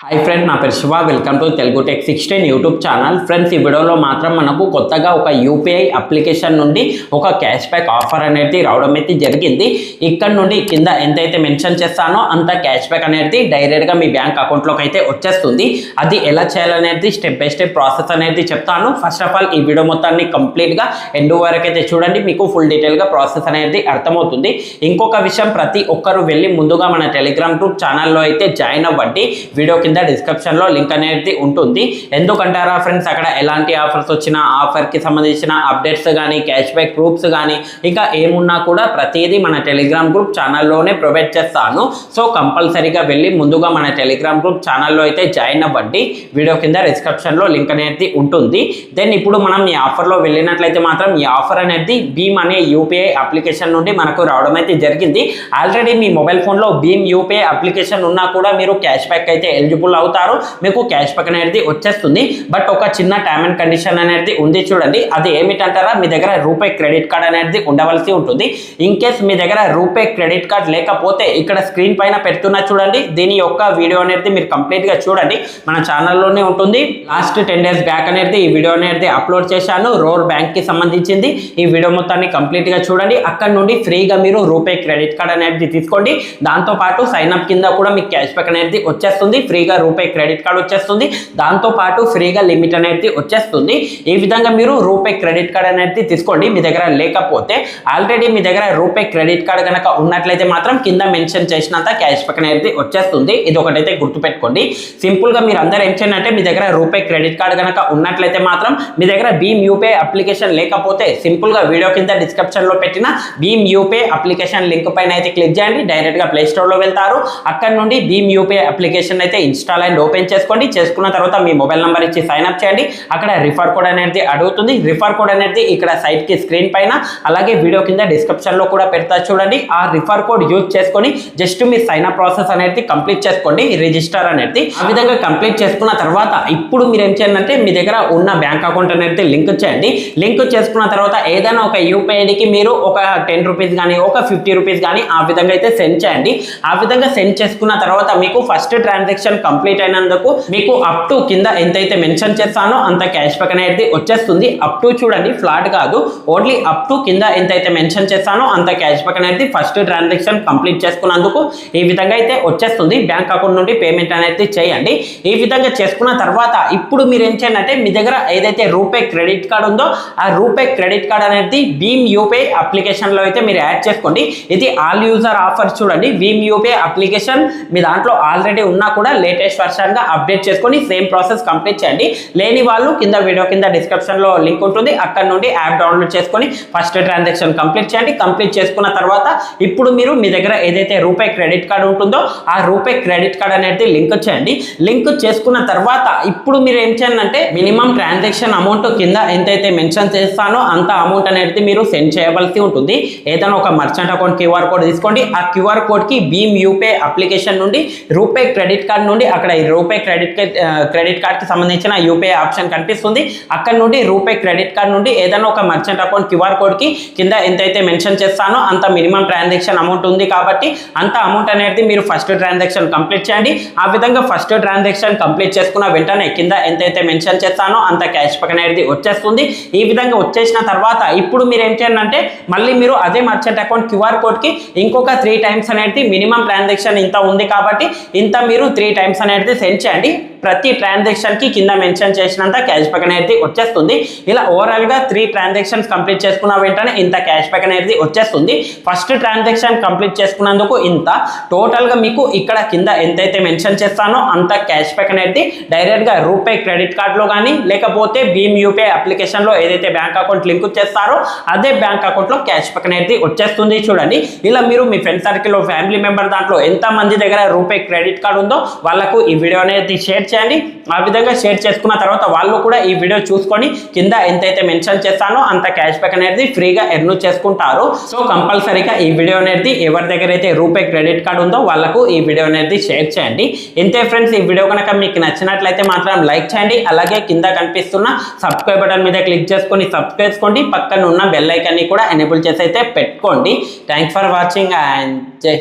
Hi friend, నా పేరు Shiva. Welcome to Telugu tech 16 YouTube channel. Friends, ఈ వీడియోలో మాత్రం మనకు కొత్తగా ఒక యూపీఐ అప్లికేషన్ నుండి ఒక క్యాష్ బ్యాక్ ఆఫర్ అనేది రావడం అయితే జరిగింది. ఇక్కడ నుండి కింద ఎంతైతే మెన్షన్ చేస్తానో అంత క్యాష్ బ్యాక్ అనేది డైరెక్ట్గా మీ బ్యాంక్ అకౌంట్లోకి అయితే వచ్చేస్తుంది. అది ఎలా చేయాలనేది స్టెప్ బై స్టెప్ ప్రాసెస్ అనేది చెప్తాను. ఫస్ట్ ఆఫ్ ఆల్ ఈ వీడియో మొత్తాన్ని కంప్లీట్గా ఎండ్ వరకు అయితే చూడండి, మీకు ఫుల్ డీటెయిల్గా ప్రాసెస్ అనేది అర్థమవుతుంది. ఇంకొక విషయం, ప్రతి ఒక్కరు వెళ్ళి ముందుగా మన టెలిగ్రామ్ గ్రూప్ ఛానల్లో అయితే జాయిన్ అవ్వండి. వీడియో కింద డిస్క్రిప్షన్ లో లింక్ అనేది ఉంటుంది. ఎందుకంటారా ఫ్రెండ్స్, అక్కడ ఎలాంటి ఆఫర్స్ వచ్చినా ఆఫర్ కి సంబంధించిన అప్డేట్స్ కానీ క్యాష్ బ్యాక్ ప్రూఫ్స్ కానీ ఇంకా ఏమున్నా కూడా ప్రతిదీ మన టెలిగ్రామ్ గ్రూప్ ఛానల్లోనే ప్రొవైడ్ చేస్తాను. సో కంపల్సరీగా వెళ్ళి ముందుగా మన టెలిగ్రామ్ గ్రూప్ ఛానల్లో అయితే జాయిన్ అవ్వండి. వీడియో కింద డిస్క్రిప్షన్ లో లింక్ అనేది ఉంటుంది. దెన్ ఇప్పుడు మనం ఈ ఆఫర్లో వెళ్ళినట్లయితే మాత్రం ఈ ఆఫర్ అనేది భీమ్ అనే యూపీఐ అప్లికేషన్ నుండి మనకు రావడం అయితే జరిగింది. ఆల్రెడీ మీ మొబైల్ ఫోన్లో భీమ్ యూపీఐ అప్లికేషన్ ఉన్నా కూడా మీరు క్యాష్ బ్యాక్ అయితే ఎలిజిబుల్ అవుతారు. మీకు క్యాష్ బ్యాక్ అనేది వచ్చేస్తుంది. బట్ ఒక చిన్న టర్మ్ అండ్ కండిషన్ అనేది ఉంది, చూడండి. అది ఏమిటంటారా, మీ దగ్గర రూపే క్రెడిట్ కార్డ్ అనేది ఉండవలసి ఉంటుంది. ఇన్ కేస్ మీ దగ్గర రూపే క్రెడిట్ కార్డ్ లేకపోతే ఇక్కడ స్క్రీన్ పైన పెడుతున్నా చూడండి, దీని యొక్క వీడియో అనేది మీరు కంప్లీట్ గా చూడండి. మన ఛానల్లోనే ఉంటుంది. లాస్ట్ 10 days బ్యాక్ అనేది ఈ వీడియో అనేది అప్లోడ్ చేశాను, రోర్ బ్యాంక్ కి సంబంధించింది. ఈ వీడియో మొత్తాన్ని కంప్లీట్ గా చూడండి. అక్కడ నుండి ఫ్రీగా మీరు రూపే క్రెడిట్ కార్డ్ అనేది తీసుకోండి. దాంతో పాటు సైన్ అప్ కింద కూడా మీకు క్యాష్ బ్యాక్ అనేది వచ్చేస్తుంది. ఫ్రీగా రూపే క్రెడిట్ కార్డ్ వచ్చేస్తుంది. దాంతో పాటు ఫ్రీగా లిమిట్ అనేది వచ్చేస్తుంది. ఈ విధంగా మీరు రూపే క్రెడిట్ కార్డ్ అనేది తీసుకోండి. మీ దగ్గర లేకపోతే ఆల్రెడీ మీ దగ్గర రూపే క్రెడిట్ కార్డ్ కనుక ఉన్నట్లయితే మాత్రం కింద మెన్షన్ చేసినంత క్యాష్ బ్యాక్ అనేది వచ్చేస్తుంది. ఇది ఒకటైతే గుర్తుపెట్టుకోండి. సింపుల్ గా మీరు అందరూ ఏం చేయండి అంటే, మీ దగ్గర రూపే క్రెడిట్ కార్డ్ కనుక ఉన్నట్లయితే మాత్రం మీ దగ్గర భీమ్ యూపీఐ అప్లికేషన్ లేకపోతే సింపుల్ గా వీడియో కింద డిస్క్రిప్షన్ లో పెట్టిన భీమ్ యూపీఐ అప్లికేషన్ లింక్ పైన అయితే క్లిక్ చేయండి. డైరెక్ట్ గా ప్లే స్టోర్ లో వెళ్తారు. అక్కడ నుండి భీమ్ యూపీఐ అప్లికేషన్ అయితే ఇన్స్టాల్ అండ్ ఓపెన్ చేసుకోండి. చేసుకున్న తర్వాత మీ మొబైల్ నంబర్ ఇచ్చి సైన్ అప్ చేయండి. అక్కడ రిఫర్ కోడ్ అనేది అడుగుతుంది. రిఫర్ కోడ్ అనేది ఇక్కడ సైట్ కి స్క్రీన్ పైన అలాగే వీడియో కింద డిస్క్రిప్షన్ లో కూడా పెడతా చూడండి. ఆ రిఫర్ కోడ్ యూజ్ చేసుకొని జస్ట్ మీ సైన్ అప్ ప్రాసెస్ అనేది కంప్లీట్ చేసుకోండి, రిజిస్టర్ అనేది. ఆ విధంగా కంప్లీట్ చేసుకున్న తర్వాత ఇప్పుడు మీరు ఏం చేయండి అంటే, మీ దగ్గర ఉన్న బ్యాంక్ అకౌంట్ అనేది లింక్ చేయండి. లింక్ చేసుకున్న తర్వాత ఏదైనా ఒక యూపీఐకి మీరు ఒక 10 రూపీస్ కానీ ఒక 50 రూపీస్ కానీ ఆ విధంగా అయితే సెండ్ చేయండి. ఆ విధంగా సెండ్ చేసుకున్న తర్వాత మీకు ఫస్ట్ ట్రాన్సాక్షన్ కంప్లీట్ అయినందుకు మీకు అప్ టు కింద ఎంతైతే మెన్షన్ చేస్తానో అంత క్యాష్ బ్యాక్ అనేది వచ్చేస్తుంది. అప్ టు చూడండి, ఫ్లాట్ కాదు, ఓన్లీ అప్ టు కింద ఎంతైతే మెన్షన్ చేస్తానో అంత క్యాష్ బ్యాక్ అనేది ఫస్ట్ ట్రాన్సాక్షన్ కంప్లీట్ చేసుకున్నందుకు ఈ విధంగా అయితే వచ్చేస్తుంది. బ్యాంక్ అకౌంట్ నుండి పేమెంట్ అనేది చేయండి. ఈ విధంగా చేసుకున్న తర్వాత ఇప్పుడు మీరు ఏం చేయండి అంటే, మీ దగ్గర ఏదైతే రూపే క్రెడిట్ కార్డ్ ఉందో ఆ రూపే క్రెడిట్ కార్డ్ అనేది భీమ్ యూపీఐ అప్లికేషన్ లో అయితే మీరు యాడ్ చేసుకోండి. ఇది ఆల్ యూజర్ ఆఫర్. చూడండి, భీమ్ యూపీఐ అప్లికేషన్ మీ దాంట్లో ఆల్రెడీ ఉన్నా కూడా లేటెస్ట్ వర్షన్ గా అప్డేట్ చేసుకొని సేమ్ ప్రాసెస్ కంప్లీట్ చేయండి. లేని వాళ్ళు కింద వీడియో కింద డిస్క్రిప్షన్ లో లింక్ ఉంటుంది. అక్కడ నుండి యాప్ డౌన్లోడ్ చేసుకొని ఫస్ట్ ట్రాన్సాక్షన్ కంప్లీట్ చేయండి. కంప్లీట్ చేసుకున్న తర్వాత ఇప్పుడు మీరు మీ దగ్గర ఏదైతే రూపే క్రెడిట్ కార్డ్ ఉంటుందో ఆ రూపే క్రెడిట్ కార్డ్ అనేది లింక్ చేయండి. లింక్ చేసుకున్న తర్వాత ఇప్పుడు మీరు ఏం చేయండి అంటే, మినిమం ట్రాన్సాక్షన్ అమౌంట్ కింద ఎంతైతే మెన్షన్ చేస్తానో అంత అమౌంట్ అనేది మీరు సెండ్ చేయవలసి ఉంటుంది. ఏదైనా ఒక మర్చెంట్ అకౌంట్ క్యూఆర్ కోడ్ తీసుకోండి. ఆ క్యూఆర్ కోడ్ కి భీమ్ యూపీఐ అప్లికేషన్ నుండి రూపే క్రెడిట్ కార్డ్ నుండి అక్కడ రూపే క్రెడిట్ కార్డ్ కి సంబంధించిన యూపీఐ ఆప్షన్ కనిపిస్తుంది. అక్కడ నుండి రూపే క్రెడిట్ కార్డ్ నుండి ఏదైనా ఒక మర్చెంట్ అకౌంట్ క్యూఆర్ కోడ్ కి కింద ఎంతైతే మెన్షన్ చేస్తానో అంత మినిమం ట్రాన్సాక్షన్ అమౌంట్ ఉంది కాబట్టి అంత అమౌంట్ అనేది మీరు ఫస్ట్ ట్రాన్సాక్షన్ కంప్లీట్ చేయండి. ఆ విధంగా ఫస్ట్ ట్రాన్సాక్షన్ కంప్లీట్ చేసుకున్న వెంటనే కింద ఎంతైతే మెన్షన్ చేస్తానో అంత క్యాష్ బ్యాక్ అనేది వచ్చేస్తుంది. ఈ విధంగా వచ్చేసిన తర్వాత ఇప్పుడు మీరు ఏం చేయండి అంటే, మళ్ళీ మీరు అదే మర్చెంట్ అకౌంట్ క్యూఆర్ కోడ్ కి ఇంకొక 3 times అనేది మినిమం ట్రాన్సాక్షన్ ఇంత ఉంది కాబట్టి ఇంత మీరు 3 times అనేది సెండ్ చేయండి. ప్రతి ట్రాన్సాక్షన్ కి కింద మెన్షన్ చేసినంత క్యాష్ బ్యాక్ అనేది వచ్చేస్తుంది. ఇలా ఓవరాల్ గా 3 transactions కంప్లీట్ చేసుకున్న వెంటనే ఇంత క్యాష్ బ్యాక్ అనేది వచ్చేస్తుంది. ఫస్ట్ ట్రాన్సాక్షన్ కంప్లీట్ చేసుకున్నందుకు ఇంత, టోటల్ గా మీకు ఇక్కడ కింద ఎంతైతే మెన్షన్ చేస్తానో అంత క్యాష్ బ్యాక్ అనేది డైరెక్ట్ గా రూపే క్రెడిట్ కార్డ్ లో కానీ లేకపోతే భీమ్ యూపీఐ అప్లికేషన్ లో ఏదైతే బ్యాంక్ అకౌంట్ లింక్ చేస్తారో అదే బ్యాంక్ అకౌంట్ లో క్యాష్ బ్యాక్ అనేది వచ్చేస్తుంది. చూడండి, ఇలా మీరు మీ ఫ్రెండ్ సర్కిల్ లో ఫ్యామిలీ మెంబర్ దాంట్లో ఎంత మంది దగ్గర రూపే క్రెడిట్ కార్డ్ ఉందో వాళ్ళకు ఈ వీడియో అనేది షేర్ చేయండి. ఆ విధంగా షేర్ చేసుకున్న తర్వాత వాళ్ళు కూడా ఈ వీడియో చూసుకొని కింద ఎంతైతే మెన్షన్ చేస్తానో అంత క్యాష్ బ్యాక్ అనేది ఫ్రీగా ఎర్న్ చేసుకుంటారు. సో కంపల్సరీగా ఈ వీడియో అనేది ఎవరి దగ్గర అయితే రూపే క్రెడిట్ కార్డ్ ఉందో వాళ్ళకు ఈ వీడియో అనేది షేర్ చేయండి. ఇంతే ఫ్రెండ్స్, ఈ వీడియో కనుక మీకు నచ్చినట్లయితే మాత్రం లైక్ చేయండి. అలాగే కింద కనిపిస్తున్న సబ్స్క్రైబ్ బటన్ మీద క్లిక్ చేసుకొని సబ్స్క్రైబ్ చేసుకోండి. పక్కన ఉన్న బెల్ ఐకాన్ ని కూడా ఎనేబుల్ చేసి అయితే పెట్టుకోండి. థ్యాంక్స్ ఫర్ వాచింగ్ అండ్ జై